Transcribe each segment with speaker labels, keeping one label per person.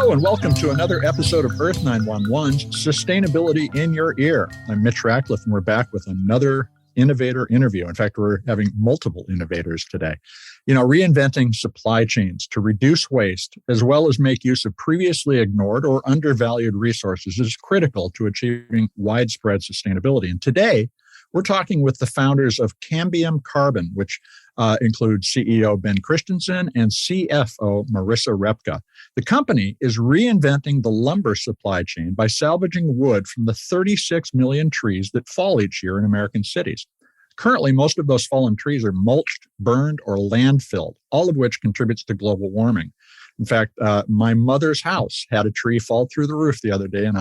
Speaker 1: Hello and welcome to another episode of Earth911's Sustainability in Your Ear. I'm Mitch Ratcliffe and we're back with another innovator interview. In fact, we're having multiple innovators today. Reinventing supply chains to reduce waste as well as make use of previously ignored or undervalued resources is critical to achieving widespread sustainability. And today, we're talking with the founders of Cambium Carbon, which includes CEO Ben-Christensen and CFO Marisa-Repka. The company is reinventing the lumber supply chain by salvaging wood from the 36 million trees that fall each year in American cities. Currently, most of those fallen trees are mulched, burned, or landfilled, all of which contributes to global warming. In fact, my mother's house had a tree fall through the roof the other day in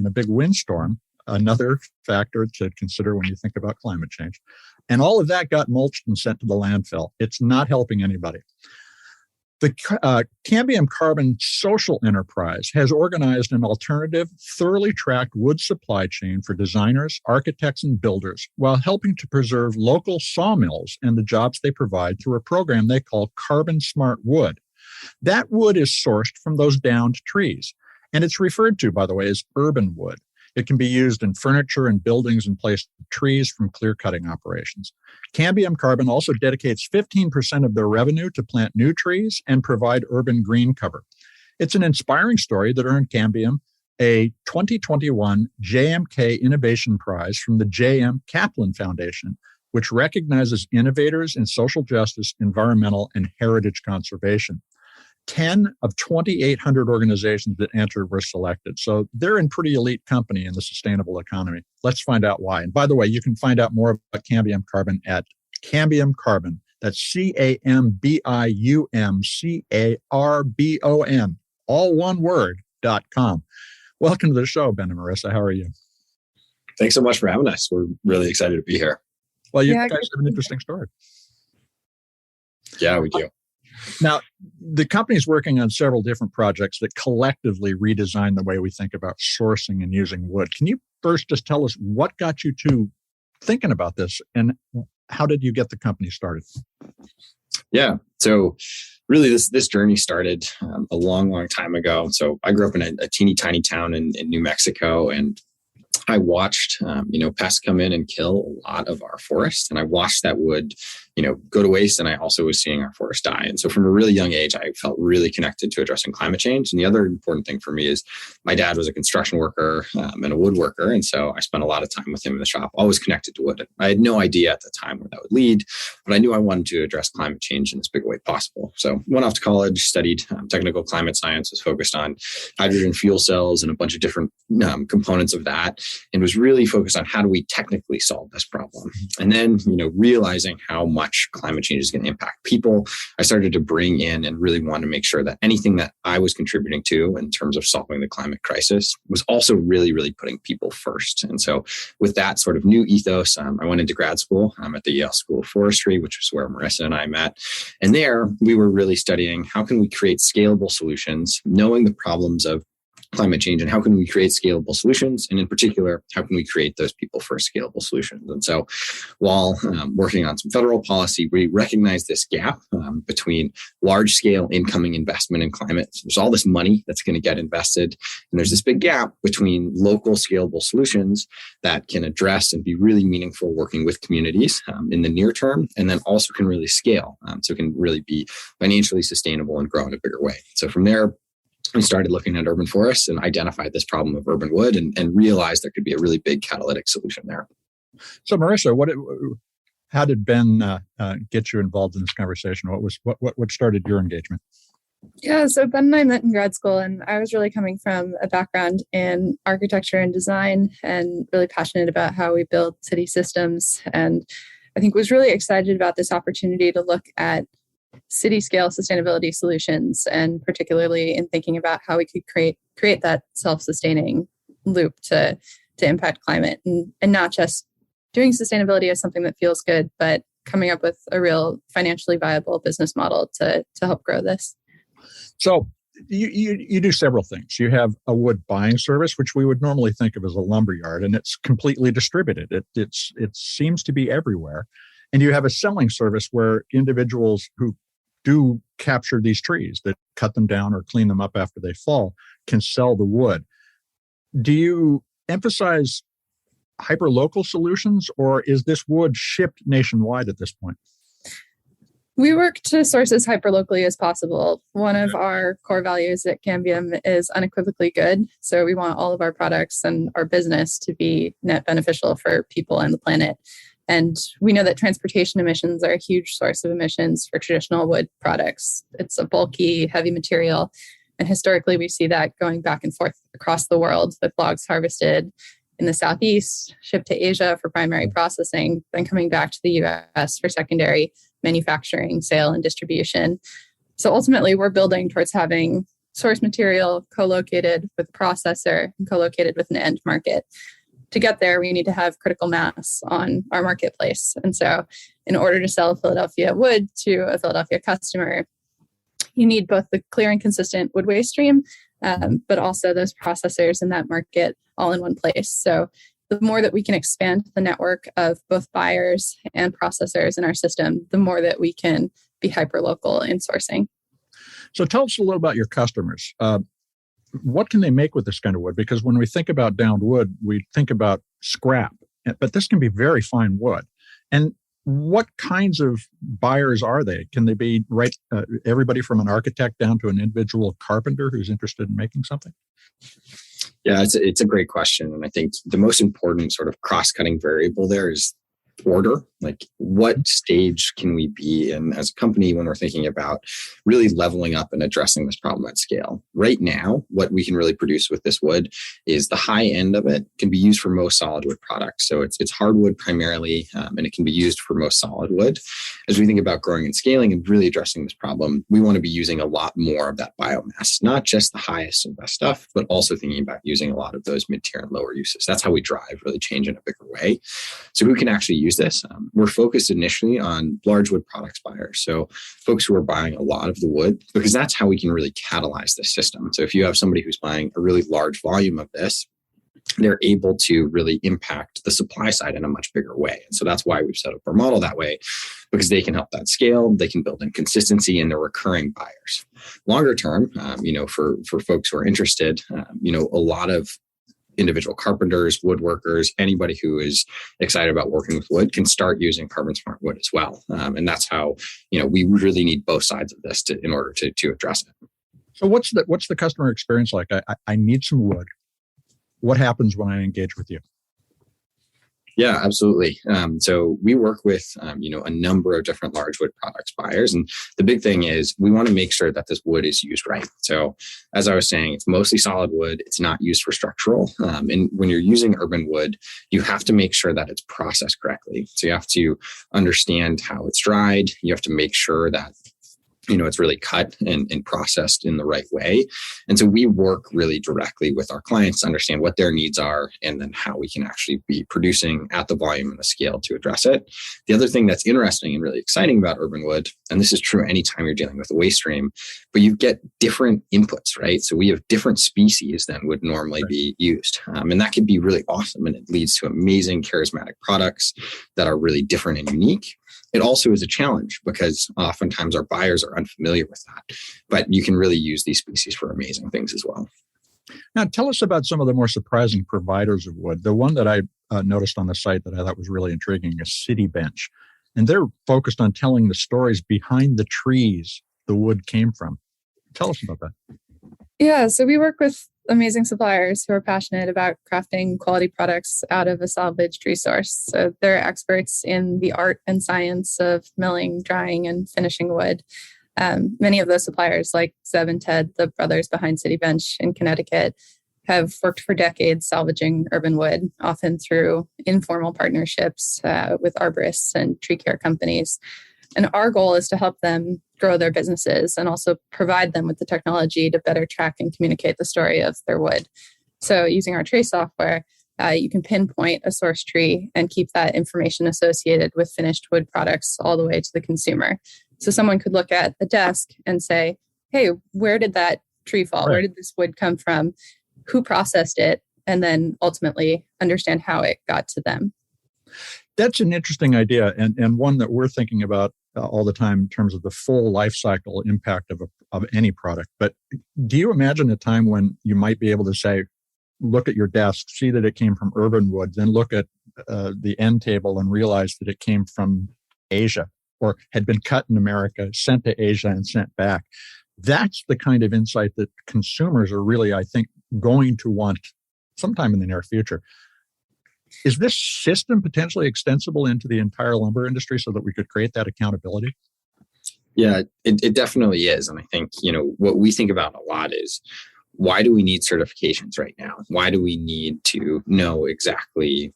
Speaker 1: a big windstorm. Another factor to consider when you think about climate change. And all of that got mulched and sent to the landfill. It's not helping anybody. The Cambium Carbon social enterprise has organized an alternative, thoroughly tracked wood supply chain for designers, architects, and builders while helping to preserve local sawmills and the jobs they provide through a program they call Carbon Smart Wood. That wood is sourced from those downed trees, and it's referred to, by the way, as urban wood. It can be used in furniture and buildings in place of trees from clear-cutting operations. Cambium Carbon also dedicates 15% of their revenue to plant new trees and provide urban green cover. It's an inspiring story that earned Cambium a 2021 JMK Innovation Prize from the J.M. Kaplan Foundation, which recognizes innovators in social justice, environmental, and heritage conservation. 10 of 2,800 organizations that entered were selected. So they're in pretty elite company in the sustainable economy. Let's find out why. And by the way, you can find out more about Cambium Carbon at Cambium Carbon. That's CAMBIUMCARBON, all one word.com. Welcome to the show, Ben and Marisa. How are you?
Speaker 2: Thanks so much for having us. We're really excited to be here.
Speaker 1: Well, you guys have an interesting story.
Speaker 2: Yeah, we do.
Speaker 1: Now, the company's working on several different projects that collectively redesign the way we think about sourcing and using wood. Can you first just tell us what got you to thinking about this and how did you get the company started?
Speaker 2: Yeah. So really this journey started a long time ago. So I grew up in a teeny tiny town in New Mexico, and I watched, pests come in and kill a lot of our forest. And I watched that wood, go to waste. And I also was seeing our forest die. And so from a really young age, I felt really connected to addressing climate change. And the other important thing for me is my dad was a construction worker and a woodworker. And so I spent a lot of time with him in the shop, always connected to wood. I had no idea at the time where that would lead, but I knew I wanted to address climate change in as big a way possible. So went off to college, studied technical climate science, was focused on hydrogen fuel cells and a bunch of different components of that, and was really focused on how do we technically solve this problem. And then, realizing how much climate change is going to impact people, I started to bring in and really want to make sure that anything that I was contributing to in terms of solving the climate crisis was also really, really putting people first. And so with that sort of new ethos, I went into grad school at the Yale School of Forestry, which is where Marisa and I met. And there we were really studying how can we create scalable solutions, knowing the problems of climate change, and how can we create scalable solutions? And in particular, how can we create those people first scalable solutions? And so while working on some federal policy, we recognize this gap between large scale incoming investment in climate. So there's all this money that's going to get invested. And there's this big gap between local scalable solutions that can address and be really meaningful working with communities in the near term, and then also can really scale. So it can really be financially sustainable and grow in a bigger way. So from there, we started looking at urban forests and identified this problem of urban wood and realized there could be a really big catalytic solution there.
Speaker 1: So Marisa, how did Ben get you involved in this conversation? What started your engagement?
Speaker 3: Yeah, so Ben and I met in grad school, and I was really coming from a background in architecture and design and really passionate about how we build city systems. And I think was really excited about this opportunity to look at city scale sustainability solutions, and particularly in thinking about how we could create that self-sustaining loop to impact climate, and not just doing sustainability as something that feels good, but coming up with a real financially viable business model to help grow this. So
Speaker 1: you do several things. You have a wood buying service, which we would normally think of as a lumberyard, and it's completely distributed. It seems to be everywhere. And you have a selling service where individuals who do capture these trees, that cut them down or clean them up after they fall, can sell the wood. Do you emphasize hyperlocal solutions, or is this wood shipped nationwide at this point?
Speaker 3: We work to source as hyperlocally as possible. One of our core values at Cambium is unequivocally good. So we want all of our products and our business to be net beneficial for people and the planet. And we know that transportation emissions are a huge source of emissions for traditional wood products. It's a bulky, heavy material. And historically, we see that going back and forth across the world, with logs harvested in the Southeast, shipped to Asia for primary processing, then coming back to the US for secondary manufacturing, sale, and distribution. So ultimately, we're building towards having source material co-located with a processor and co-located with an end market. To get there, we need to have critical mass on our marketplace. And so in order to sell Philadelphia wood to a Philadelphia customer, you need both the clear and consistent wood waste stream, but also those processors in that market all in one place. So the more that we can expand the network of both buyers and processors in our system, the more that we can be hyperlocal in sourcing.
Speaker 1: So tell us a little about your customers. What can they make with this kind of wood? Because when we think about downed wood, we think about scrap, but this can be very fine wood. And what kinds of buyers are they? Can they be everybody from an architect down to an individual carpenter who's interested in making something?
Speaker 2: Yeah, it's a great question. And I think the most important sort of cross-cutting variable there is order. Like, what stage can we be in as a company when we're thinking about really leveling up and addressing this problem at scale? Right now, what we can really produce with this wood is the high end of it can be used for most solid wood products. So it's hardwood primarily, and it can be used for most solid wood. As we think about growing and scaling and really addressing this problem, we want to be using a lot more of that biomass, not just the highest and best stuff, but also thinking about using a lot of those mid-tier and lower uses. That's how we drive really change in a bigger way. So who can actually use this? We're focused initially on large wood products buyers. So folks who are buying a lot of the wood, because that's how we can really catalyze this system. So if you have somebody who's buying a really large volume of this, they're able to really impact the supply side in a much bigger way. And so that's why we've set up our model that way, because they can help that scale, they can build in consistency, and they're recurring buyers. Longer term, for folks who are interested, a lot of individual carpenters, woodworkers, anybody who is excited about working with wood can start using Carbon Smart wood as well. And that's how, we really need both sides of this in order to address it.
Speaker 1: So what's the customer experience like? I need some wood. What happens when I engage with you?
Speaker 2: Yeah, absolutely. So we work with, a number of different large wood products buyers. And the big thing is we want to make sure that this wood is used right. So as I was saying, it's mostly solid wood. It's not used for structural. And when you're using urban wood, you have to make sure that it's processed correctly. So you have to understand how it's dried. You have to make sure that it's really cut and processed in the right way. And so we work really directly with our clients to understand what their needs are and then how we can actually be producing at the volume and the scale to address it. The other thing that's interesting and really exciting about urban wood, and this is true anytime you're dealing with a waste stream, but you get different inputs, right? So we have different species than would normally be used. And that can be really awesome. And it leads to amazing, charismatic products that are really different and unique. It also is a challenge because oftentimes our buyers are unfamiliar with that, but you can really use these species for amazing things as well.
Speaker 1: Now, tell us about some of the more surprising providers of wood. The one that I noticed on the site that I thought was really intriguing is City Bench, and they're focused on telling the stories behind the trees the wood came from. Tell us about that.
Speaker 3: Yeah, so we work with amazing suppliers who are passionate about crafting quality products out of a salvaged resource. So they're experts in the art and science of milling, drying, and finishing wood. Many of those suppliers, like Zeb and Ted, the brothers behind City Bench in Connecticut, have worked for decades salvaging urban wood, often through informal partnerships with arborists and tree care companies. And our goal is to help them grow their businesses and also provide them with the technology to better track and communicate the story of their wood. So using our trace software, you can pinpoint a source tree and keep that information associated with finished wood products all the way to the consumer. So someone could look at a desk and say, hey, where did that tree fall? Right. Where did this wood come from? Who processed it? And then ultimately understand how it got to them.
Speaker 1: That's an interesting idea, and one that we're thinking about all the time in terms of the full life cycle impact of any product. But do you imagine a time when you might be able to say, look at your desk, see that it came from urban wood, then look at the end table and realize that it came from Asia or had been cut in America, sent to Asia and sent back? That's the kind of insight that consumers are really, I think, going to want sometime in the near future. Is this system potentially extensible into the entire lumber industry so that we could create that accountability?
Speaker 2: Yeah, it definitely is. And I think, what we think about a lot is, why do we need certifications right now? Why do we need to know exactly,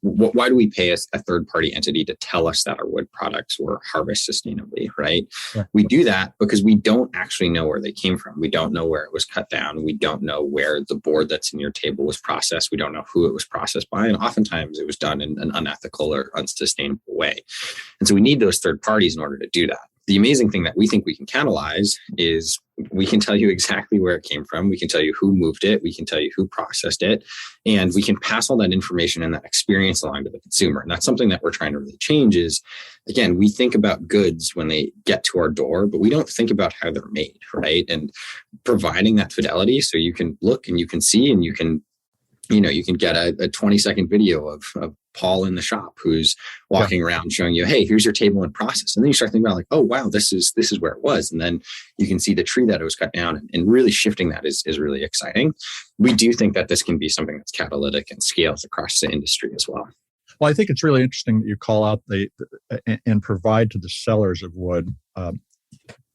Speaker 2: why do we pay a third-party entity to tell us that our wood products were harvested sustainably, right?
Speaker 1: Yeah.
Speaker 2: We do that because we don't actually know where they came from. We don't know where it was cut down. We don't know where the board that's in your table was processed. We don't know who it was processed by. And oftentimes it was done in an unethical or unsustainable way. And so we need those third parties in order to do that. The amazing thing that we think we can catalyze is we can tell you exactly where it came from. We can tell you who moved it. We can tell you who processed it. And we can pass all that information and that experience along to the consumer. And that's something that we're trying to really change is, again, we think about goods when they get to our door, but we don't think about how they're made, right? And providing that fidelity so you can look and you can see and you can get a 20-second video of Paul in the shop who's walking around showing you, hey, here's your table and process. And then you start thinking about oh, wow, this is where it was. And then you can see the tree that it was cut down, and really shifting that is really exciting. We do think that this can be something that's catalytic and scales across the industry as well.
Speaker 1: Well, I think it's really interesting that you call out and provide to the sellers of wood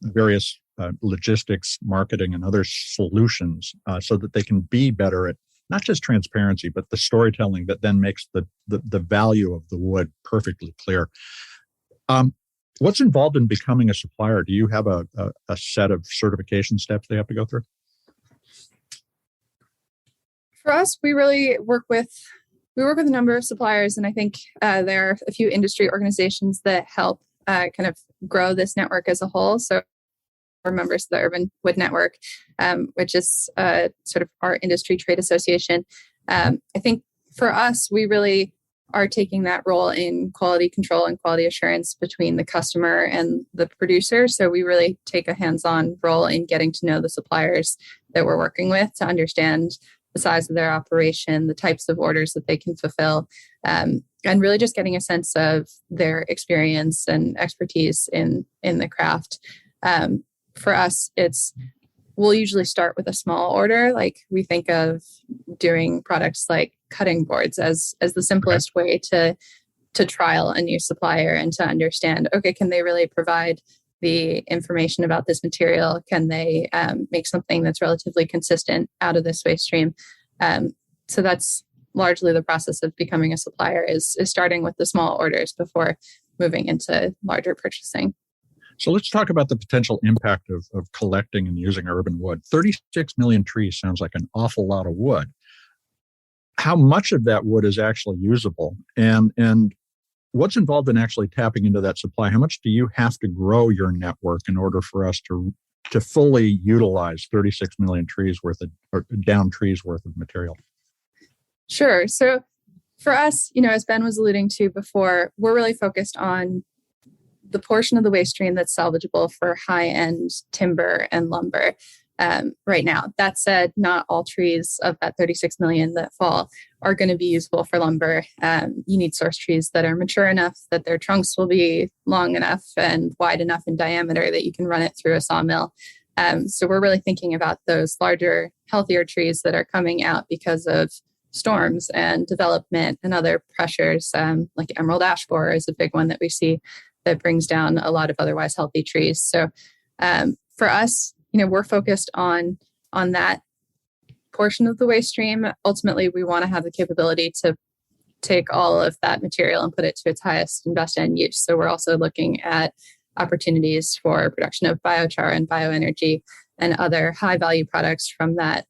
Speaker 1: various logistics, marketing, and other solutions so that they can be better at not just transparency, but the storytelling that then makes the value of the wood perfectly clear. What's involved in becoming a supplier? Do you have a set of certification steps they have to go through?
Speaker 3: For us, we really work with a number of suppliers, and I think there are a few industry organizations that help kind of grow this network as a whole. So we're members of the Urban Wood Network, which is sort of our industry trade association. I think for us, we really are taking that role in quality control and quality assurance between the customer and the producer. So we really take a hands-on role in getting to know the suppliers that we're working with to understand the size of their operation, the types of orders that they can fulfill, and really just getting a sense of their experience and expertise in the craft. For us, we'll usually start with a small order. Like we think of doing products like cutting boards as the simplest way to trial a new supplier and to understand, okay, can they really provide the information about this material? Can they make something that's relatively consistent out of this waste stream? So that's largely the process of becoming a supplier is starting with the small orders before moving into larger purchasing.
Speaker 1: So let's talk about the potential impact of collecting and using urban wood. 36 million trees sounds like an awful lot of wood. How much of that wood is actually usable? And what's involved in actually tapping into that supply? How much do you have to grow your network in order for us to fully utilize 36 million trees worth of, or down trees worth of material?
Speaker 3: Sure. So for us, as Ben was alluding to before, we're really focused on the portion of the waste stream that's salvageable for high-end timber and lumber right now. That said, not all trees of that 36 million that fall are going to be usable for lumber. You need source trees that are mature enough that their trunks will be long enough and wide enough in diameter that you can run it through a sawmill. So we're really thinking about those larger, healthier trees that are coming out because of storms and development and other pressures, like emerald ash borer is a big one that we see that brings down a lot of otherwise healthy trees. So for us, we're focused on that portion of the waste stream. Ultimately, we want to have the capability to take all of that material and put it to its highest and best end use. So we're also looking at opportunities for production of biochar and bioenergy and other high value products from that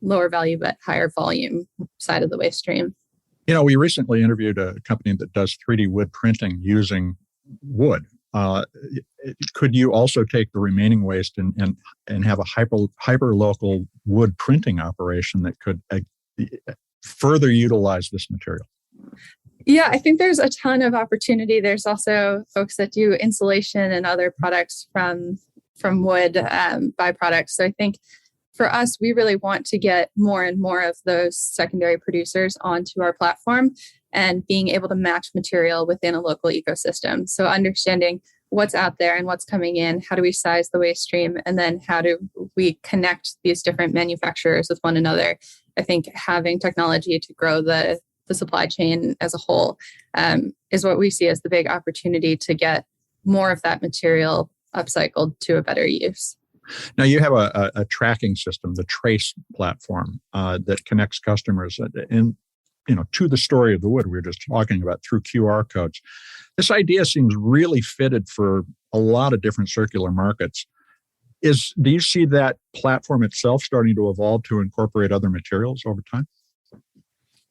Speaker 3: lower value but higher volume side of the waste stream.
Speaker 1: We recently interviewed a company that does 3D wood printing using wood. Could you also take the remaining waste and have a hyperlocal wood printing operation that could further utilize this material?
Speaker 3: Yeah, I think there's a ton of opportunity. There's also folks that do insulation and other products from wood byproducts. So I think for us, we really want to get more and more of those secondary producers onto our platform and being able to match material within a local ecosystem. So understanding what's out there and what's coming in, how do we size the waste stream, and then how do we connect these different manufacturers with one another. I think having technology to grow the supply chain as a whole is what we see as the big opportunity to get more of that material upcycled to a better use.
Speaker 1: Now, you have a tracking system, the Trace platform, that connects customers to the story of the wood we were just talking about through QR codes. This idea seems really fitted for a lot of different circular markets. Do you see that platform itself starting to evolve to incorporate other materials over time?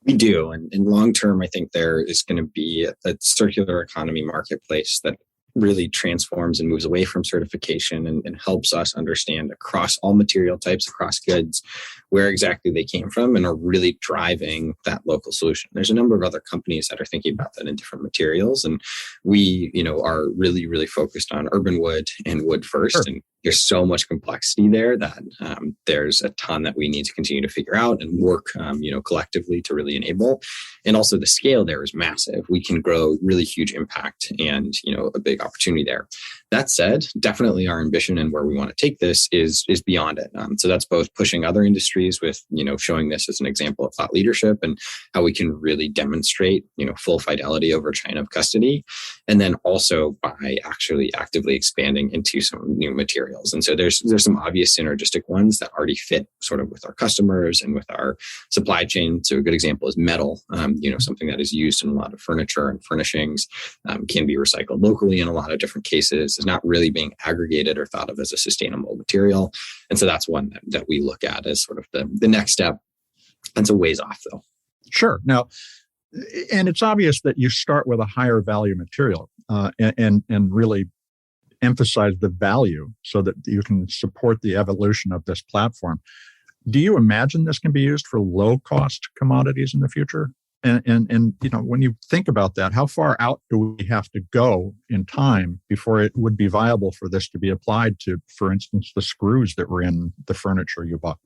Speaker 2: We do. And in long term, I think there is going to be a circular economy marketplace that really transforms and moves away from certification and helps us understand across all material types, across goods, where exactly they came from and are really driving that local solution. There's a number of other companies that are thinking about that in different materials. And we, are really, really focused on urban wood and wood first. Sure. And there's so much complexity there that there's a ton that we need to continue to figure out and work, collectively to really enable. And also the scale there is massive. We can grow really huge impact and, a big opportunity there. That said, definitely our ambition and where we want to take this is beyond it. So that's both pushing other industries with, showing this as an example of thought leadership and how we can really demonstrate, full fidelity over chain of custody. And then also by actually actively expanding into some new materials. And so there's some obvious synergistic ones that already fit sort of with our customers and with our supply chain. So a good example is metal, something that is used in a lot of furniture and furnishings, can be recycled locally in a lot of different cases, is not really being aggregated or thought of as a sustainable material. And so that's one that we look at as sort of the next step. That's a ways off though.
Speaker 1: Sure. Now, and it's obvious that you start with a higher value material and really emphasize the value so that you can support the evolution of this platform. Do you imagine this can be used for low cost commodities in the future? And when you think about that, how far out do we have to go in time before it would be viable for this to be applied to, for instance, the screws that were in the furniture you bought?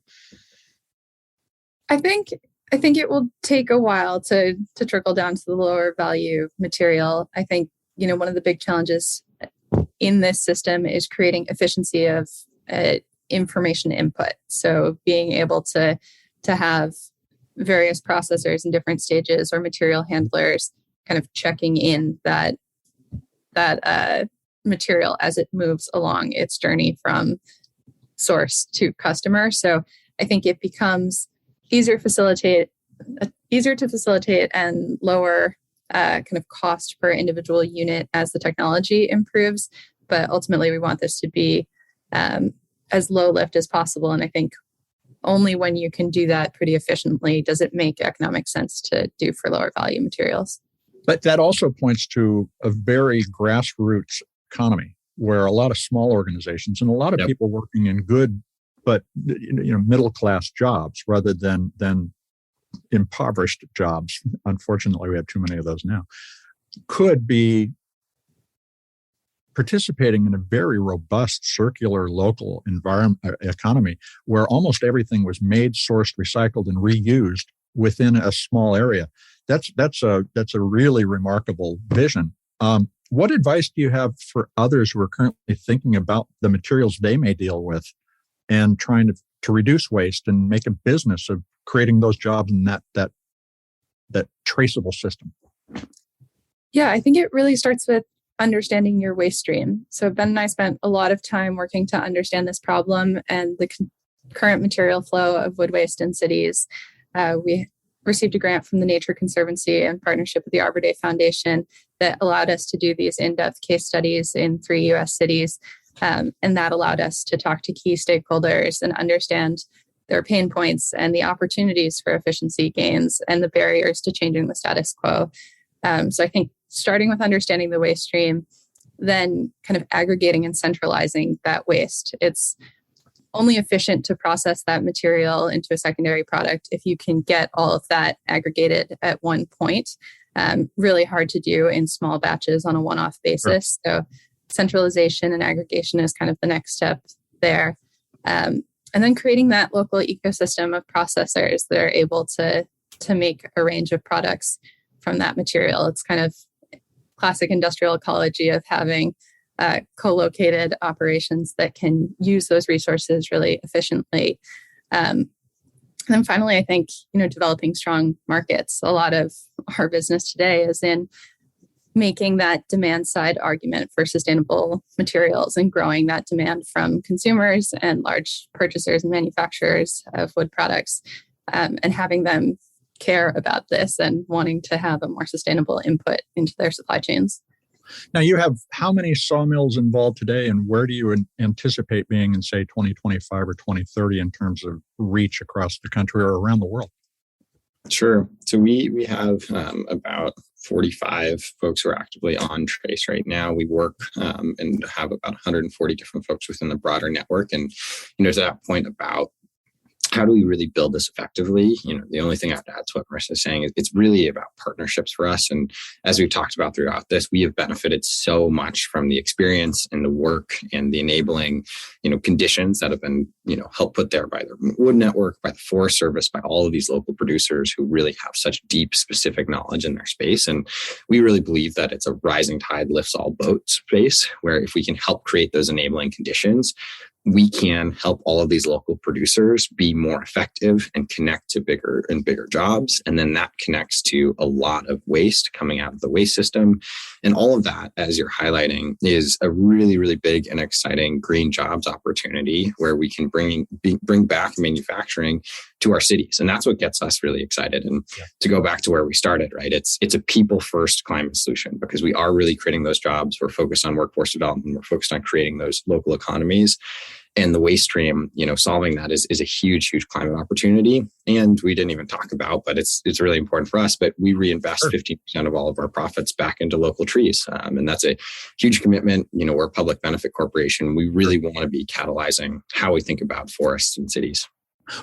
Speaker 3: I think it will take a while to trickle down to the lower value material. I think, one of the big challenges in this system is creating efficiency of information input. So being able to have various processors in different stages or material handlers kind of checking in that material as it moves along its journey from source to customer. So I think it becomes easier to facilitate and lower kind of cost per individual unit as the technology improves. But ultimately, we want this to be as low lift as possible. And I think only when you can do that pretty efficiently does it make economic sense to do for lower value materials.
Speaker 1: But that also points to a very grassroots economy where a lot of small organizations and a lot of people working in good but middle class jobs rather than impoverished jobs. Unfortunately, we have too many of those now. Could be participating in a very robust circular local economy where almost everything was made, sourced, recycled, and reused within a small area. That's a really remarkable vision. What advice do you have for others who are currently thinking about the materials they may deal with and trying to reduce waste and make a business of creating those jobs in that traceable system?
Speaker 3: Yeah, I think it really starts with understanding your waste stream. So Ben and I spent a lot of time working to understand this problem and the current material flow of wood waste in cities. We received a grant from the Nature Conservancy in partnership with the Arbor Day Foundation that allowed us to do these in-depth case studies in 3 U.S. cities. And that allowed us to talk to key stakeholders and understand their pain points and the opportunities for efficiency gains and the barriers to changing the status quo. So I think starting with understanding the waste stream, then kind of aggregating and centralizing that waste. It's only efficient to process that material into a secondary product if you can get all of that aggregated at one point. really hard to do in small batches on a one-off basis. Sure. So centralization and aggregation is kind of the next step there. And then creating that local ecosystem of processors that are able to make a range of products from that material. It's kind of classic industrial ecology of having co-located operations that can use those resources really efficiently. And then finally, I think, developing strong markets. A lot of our business today is in making that demand side argument for sustainable materials and growing that demand from consumers and large purchasers and manufacturers of wood products, and having them care about this and wanting to have a more sustainable input into their supply chains.
Speaker 1: Now, you have how many sawmills involved today, and where do you anticipate being in, say, 2025 or 2030 in terms of reach across the country or around the world?
Speaker 2: Sure. So we have about 45 folks who are actively on Trace right now. We work and have about 140 different folks within the broader network. And, to that point about how do we really build this effectively? The only thing I have to add to what Marisa is saying is it's really about partnerships for us. And as we've talked about throughout this, we have benefited so much from the experience and the work and the enabling, conditions that have been, helped put there by the Wood Network, by the Forest Service, by all of these local producers who really have such deep, specific knowledge in their space. And we really believe that it's a rising tide lifts all boats space, where if we can help create those enabling conditions, we can help all of these local producers be more effective and connect to bigger and bigger jobs. And then that connects to a lot of waste coming out of the waste system. And all of that, as you're highlighting, is a really, really big and exciting green jobs opportunity where we can bring back manufacturing to our cities. And that's what gets us really excited. And to go back to where we started, right? It's a people first climate solution because we are really creating those jobs. We're focused on workforce development. We're focused on creating those local economies. And the waste stream, solving that is a huge, huge climate opportunity. And we didn't even talk about, but it's really important for us. But we reinvest 15% of all of our profits back into local trees. And that's a huge commitment. We're a public benefit corporation. We really want to be catalyzing how we think about forests and cities.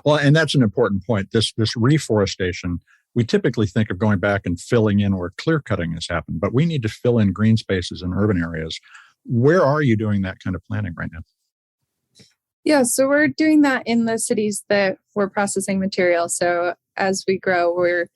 Speaker 1: Well, and that's an important point. This reforestation, we typically think of going back and filling in where clear cutting has happened, but we need to fill in green spaces in urban areas. Where are you doing that kind of planning right now?
Speaker 3: Yeah, so we're doing that in the cities that we're processing material. So as we grow, we're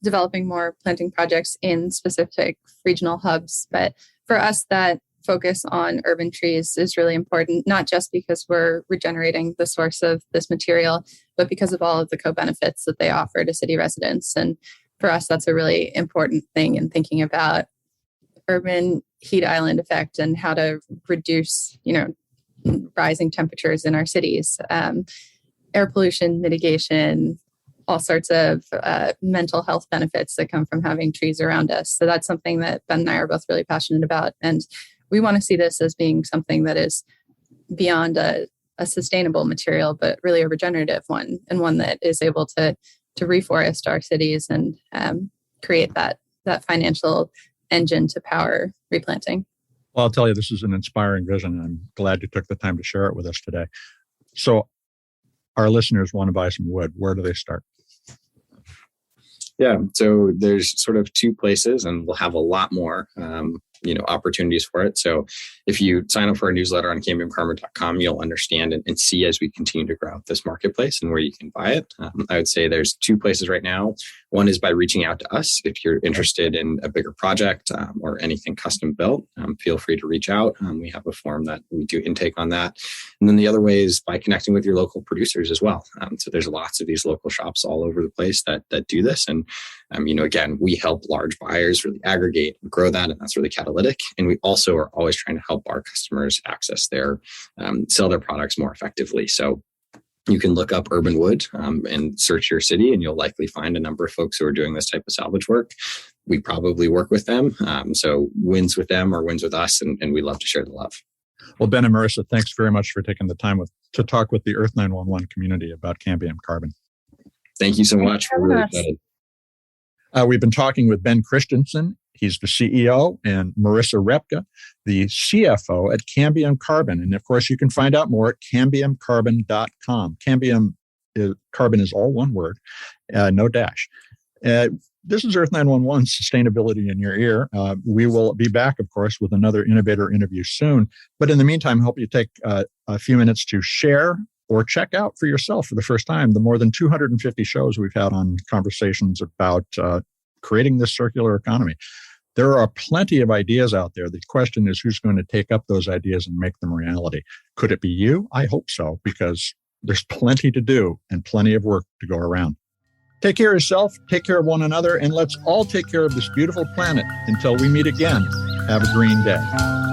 Speaker 3: developing more planting projects in specific regional hubs. But for us, that focus on urban trees is really important, not just because we're regenerating the source of this material, but because of all of the co-benefits that they offer to city residents. And for us, that's a really important thing in thinking about urban heat island effect and how to reduce, rising temperatures in our cities, air pollution mitigation, all sorts of mental health benefits that come from having trees around us. So that's something that Ben and I are both really passionate about. And we want to see this as being something that is beyond a sustainable material, but really a regenerative one, and one that is able to reforest our cities and create that financial engine to power replanting.
Speaker 1: Well, I'll tell you, this is an inspiring vision, and I'm glad you took the time to share it with us today. So our listeners want to buy some wood. Where do they start?
Speaker 2: Yeah, so there's sort of two places, and we'll have a lot more opportunities for it. So if you sign up for our newsletter on cambiumcarbon.com, you'll understand and see as we continue to grow this marketplace and where you can buy it. I would say there's two places right now. One is by reaching out to us. If you're interested in a bigger project or anything custom built, feel free to reach out. We have a form that we do intake on that. And then the other way is by connecting with your local producers as well. So there's lots of these local shops all over the place that do this. And, again, we help large buyers really aggregate and grow that. And that's really catalytic. And we also are always trying to help our customers access sell their products more effectively. So you can look up Urban Wood and search your city, and you'll likely find a number of folks who are doing this type of salvage work. We probably work with them. So wins with them or wins with us, and we love to share the love.
Speaker 1: Well, Ben and Marisa, thanks very much for taking the time to talk with the Earth911 community about Cambium Carbon.
Speaker 2: Thank you so much. We're really excited.
Speaker 1: We've been talking with Ben-Christensen. He's the CEO, and marisa-repka, the CFO at Cambium Carbon. And of course, you can find out more at cambiumcarbon.com. Cambium Carbon is all one word, no dash. This is Earth 911, Sustainability in Your Ear. We will be back, of course, with another innovator interview soon. But in the meantime, I hope you take a few minutes to share or check out for yourself for the first time the more than 250 shows we've had on conversations about creating this circular economy. There are plenty of ideas out there. The question is, who's going to take up those ideas and make them reality? Could it be you? I hope so, because there's plenty to do and plenty of work to go around. Take care of yourself, take care of one another, and let's all take care of this beautiful planet. Until we meet again, have a green day.